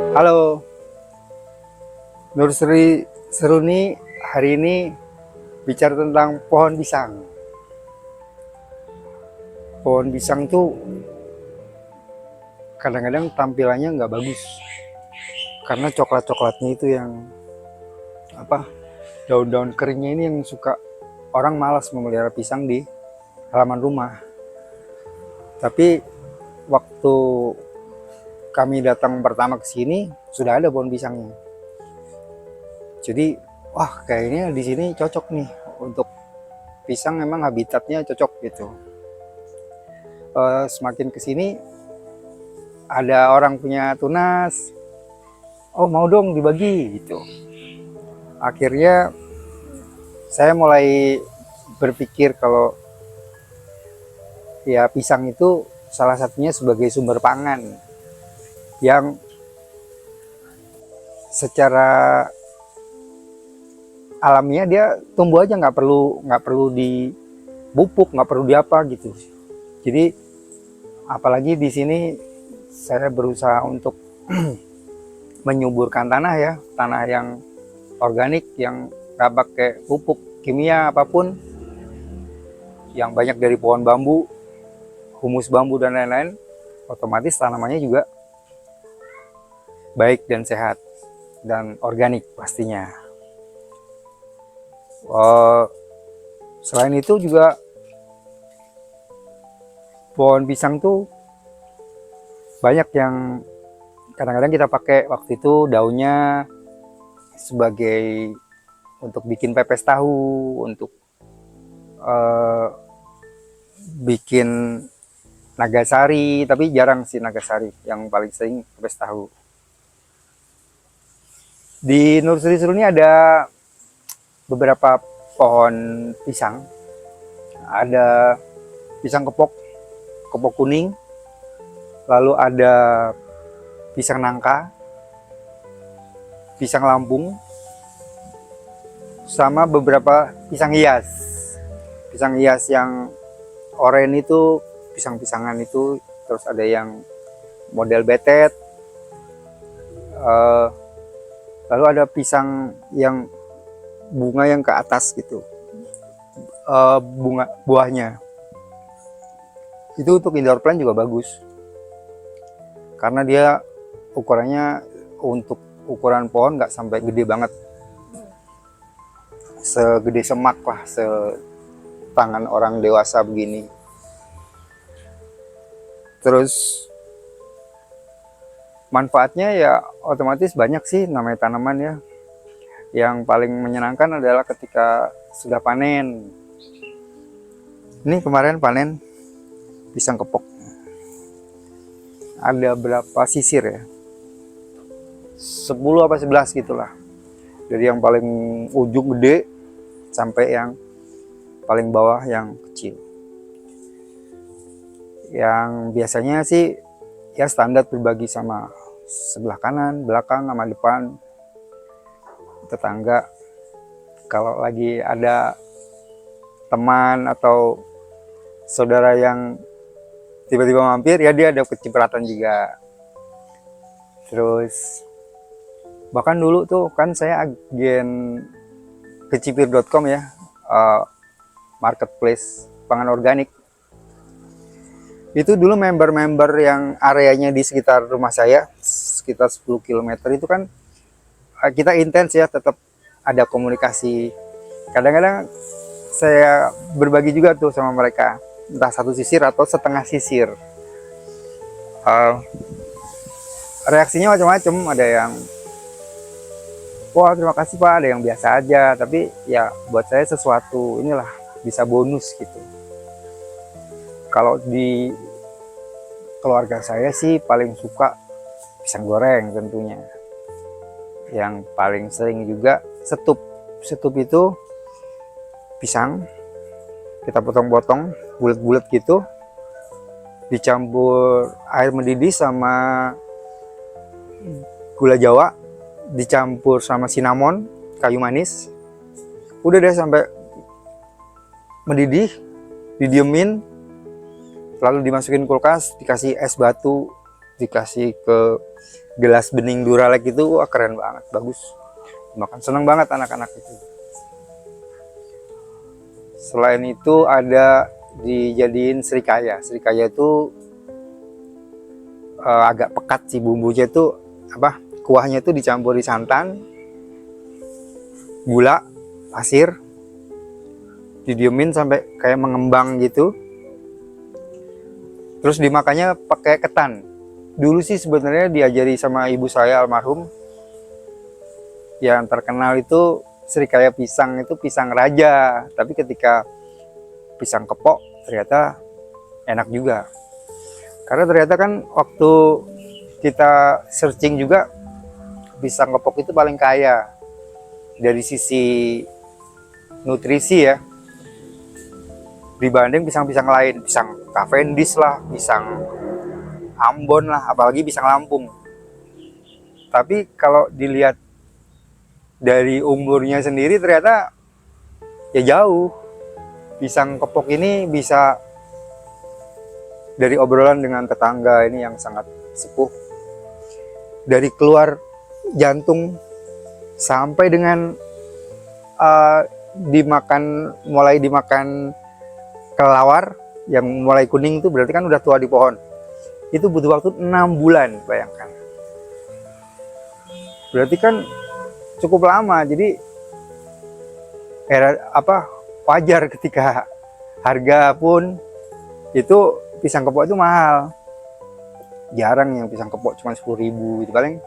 Halo, Nursery seru nih hari ini bicara tentang pohon pisang. Pohon pisang tuh kadang-kadang tampilannya nggak bagus karena coklat-coklatnya itu yang apa daun-daun keringnya ini yang suka orang malas memelihara pisang di halaman rumah. Tapi waktu kami datang pertama ke sini sudah ada pohon pisangnya. Jadi wah kayaknya di sini cocok nih untuk pisang, memang habitatnya cocok gitu. Semakin kesini ada orang punya tunas, oh mau dong dibagi gitu. Akhirnya saya mulai berpikir kalau ya pisang itu salah satunya sebagai sumber pangan yang secara alamiah dia tumbuh aja, nggak perlu dipupuk, nggak perlu diapa gitu. Jadi apalagi di sini saya berusaha untuk menyuburkan tanah ya, tanah yang organik yang nggak pakai pupuk kimia apapun, yang banyak dari pohon bambu, humus bambu dan lain-lain, otomatis tanamannya juga baik dan sehat dan organik pastinya. Selain itu juga pohon pisang tuh banyak yang kadang-kadang kita pakai waktu itu daunnya sebagai untuk bikin pepes tahu, untuk bikin nagasari, tapi jarang sih nagasari, yang paling sering pepes tahu. Di nursery seru ini ada beberapa pohon pisang, ada pisang kepok, kepok kuning, lalu ada pisang nangka, pisang Lampung, sama beberapa pisang hias. Pisang hias yang oranye itu pisang-pisangan itu, terus ada yang model betet, lalu ada pisang yang bunga yang ke atas gitu, bunga buahnya itu untuk indoor plant juga bagus karena dia ukurannya untuk ukuran pohon nggak sampai gede banget, segede semak lah, setangan orang dewasa begini. Terus manfaatnya ya otomatis banyak sih, namanya tanaman ya. Yang paling menyenangkan adalah ketika sudah panen. Ini kemarin panen pisang kepok. Ada berapa sisir ya? 10 apa 11 gitulah. Dari yang paling ujung gede sampai yang paling bawah yang kecil. Yang biasanya sih ya standar berbagi sama sebelah kanan, belakang, sama depan, tetangga. Kalau lagi ada teman atau saudara yang tiba-tiba mampir, ya dia ada kecipratan juga. Terus bahkan dulu tuh kan saya agen kecipir.com ya, marketplace pangan organik. Itu dulu member-member yang areanya di sekitar rumah saya, sekitar 10 km itu kan kita intens ya, tetap ada komunikasi. Kadang-kadang saya berbagi juga tuh sama mereka, entah satu sisir atau setengah sisir. Reaksinya macam-macam, ada yang wah terima kasih Pak, ada yang biasa aja, tapi ya buat saya sesuatu inilah, bisa bonus gitu. Kalau di keluarga saya sih paling suka pisang goreng tentunya. Yang paling sering juga setup. Setup itu pisang kita potong-potong bulat-bulat gitu, dicampur air mendidih sama gula Jawa, dicampur sama cinnamon, kayu manis. Udah deh sampai mendidih, didiemin, lalu dimasukin kulkas, dikasih es batu dikasih ke gelas bening Duralek itu, wah keren banget, bagus, makan seneng banget anak-anak itu. Selain itu ada dijadiin serikaya. Serikaya itu agak pekat sih bumbunya, itu apa, kuahnya itu dicampuri santan, gula, pasir, didiemin sampai kayak mengembang gitu, terus dimakannya pakai ketan. Dulu sih sebenarnya diajari sama ibu saya almarhum, yang terkenal itu serikaya pisang itu pisang raja, tapi ketika pisang kepok ternyata enak juga. Karena ternyata kan waktu kita searching juga, pisang kepok itu paling kaya dari sisi nutrisi ya, dibanding pisang-pisang lain, pisang Cavendish lah, pisang Ambon lah, apalagi pisang Lampung. Tapi kalau dilihat dari umurnya sendiri ternyata ya jauh. Pisang kepok ini bisa, dari obrolan dengan tetangga ini yang sangat sepuh, dari keluar jantung sampai dengan mulai dimakan kelelawar yang mulai kuning itu berarti kan udah tua di pohon. Itu butuh waktu 6 bulan, bayangkan. Berarti kan cukup lama. Jadi wajar ketika harga pun itu pisang kepok itu mahal. Jarang yang pisang kepok cuma 10.000 gitu, paling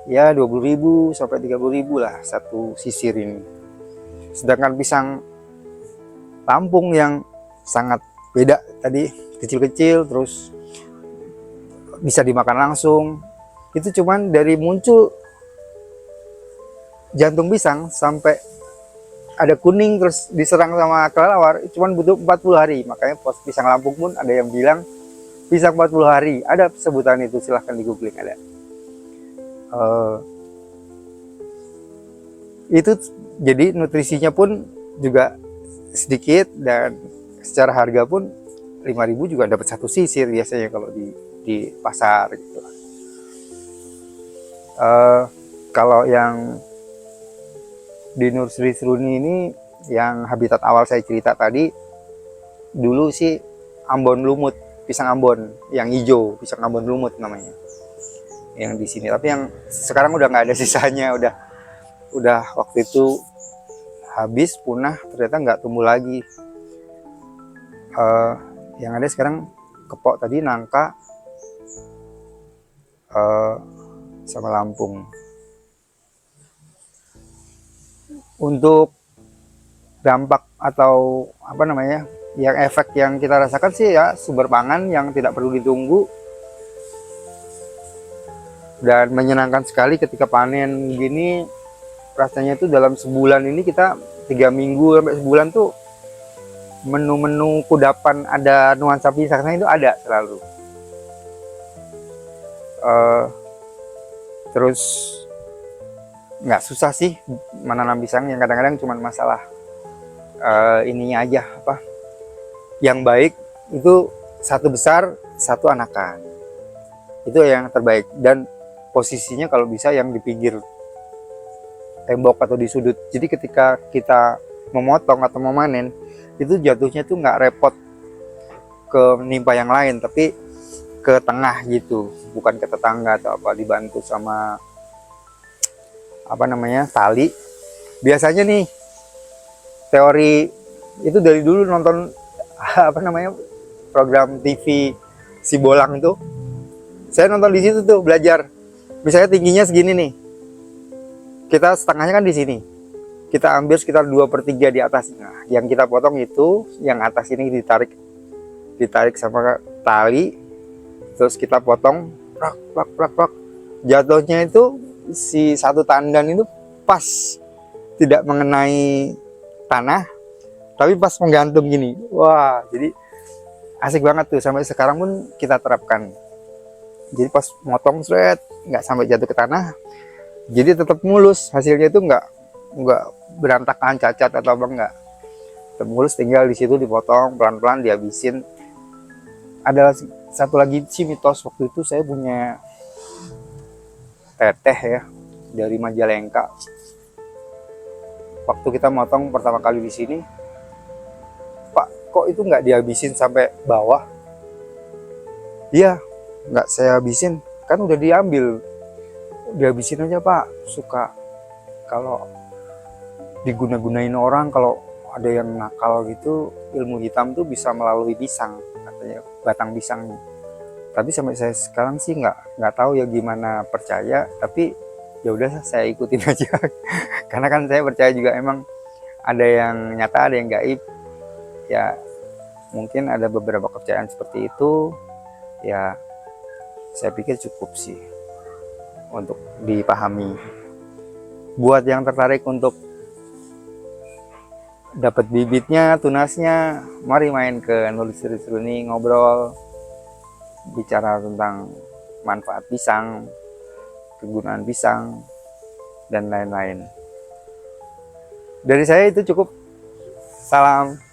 ya 20.000 sampai 30.000 lah satu sisir ini. Sedangkan pisang Lampung yang sangat beda tadi, kecil-kecil terus bisa dimakan langsung, itu cuman dari muncul jantung pisang sampai ada kuning terus diserang sama kelelawar cuman butuh 40 hari. Makanya pisang Lampung pun ada yang bilang pisang 40 hari, ada sebutan itu, silahkan di googling, ada. Itu jadi nutrisinya pun juga sedikit, dan secara harga pun 5.000 juga dapat satu sisir biasanya kalau di pasar gitu. Kalau yang di Nursery Seruni ini, yang habitat awal saya cerita tadi, dulu sih Ambon lumut, pisang Ambon yang hijau, pisang Ambon lumut namanya, yang di sini. Tapi yang sekarang udah nggak ada sisanya, udah waktu itu habis, punah, ternyata nggak tumbuh lagi. Yang ada sekarang kepok tadi, nangka, sama Lampung. Untuk dampak atau apa namanya, yang efek yang kita rasakan sih ya, sumber pangan yang tidak perlu ditunggu dan menyenangkan sekali ketika panen gini. Rasanya itu dalam sebulan ini kita 3 minggu sampai sebulan tuh menu-menu kudapan ada nuansa pisangnya itu ada selalu. Terus nggak susah sih menanam pisang, yang kadang-kadang cuma masalah ininya aja, apa yang baik itu satu besar satu anakan, itu yang terbaik. Dan posisinya kalau bisa yang di pinggir tembok atau di sudut, jadi ketika kita memotong atau memanen itu jatuhnya tuh nggak repot ke nimpa yang lain, tapi ke tengah gitu, bukan ke tetangga atau apa, dibantu sama apa namanya, tali. Biasanya nih teori itu dari dulu nonton apa namanya, program TV si Bolang itu, saya nonton di situ tuh belajar. Misalnya tingginya segini nih, kita setengahnya kan di sini, kita ambil sekitar 2/3 di atas. Nah, yang kita potong itu yang atas ini ditarik sama tali, terus kita potong prak. Jatuhnya itu si satu tandan itu pas tidak mengenai tanah, tapi pas menggantung gini. Wah, jadi asik banget tuh, sampai sekarang pun kita terapkan. Jadi pas motong seret nggak sampai jatuh ke tanah, jadi tetap mulus, hasilnya itu nggak berantakan, cacat atau apa, nggak, tetap mulus. Tinggal di situ dipotong pelan-pelan, dihabisin. Ada satu lagi sih mitos, waktu itu saya punya teteh ya dari Majalengka. Waktu kita motong pertama kali di sini, Pak, kok itu nggak dihabisin sampai bawah? Iya, nggak saya habisin, kan udah diambil. Dihabisin aja Pak, suka kalau diguna-gunain orang, kalau ada yang nakal gitu, ilmu hitam tuh bisa melalui pisang, katanya, batang pisangnya. Tapi sampai saya sekarang sih nggak tahu ya gimana percaya, tapi ya udah saya ikutin aja. Karena kan saya percaya juga emang ada yang nyata, ada yang gaib. Ya mungkin ada beberapa kepercayaan seperti itu. Ya saya pikir cukup sih untuk dipahami. Buat yang tertarik untuk dapat bibitnya, tunasnya, mari main ke Nulis Seru-Seru nih, ngobrol, bicara tentang manfaat pisang, kegunaan pisang, dan lain-lain. Dari saya itu cukup. Salam.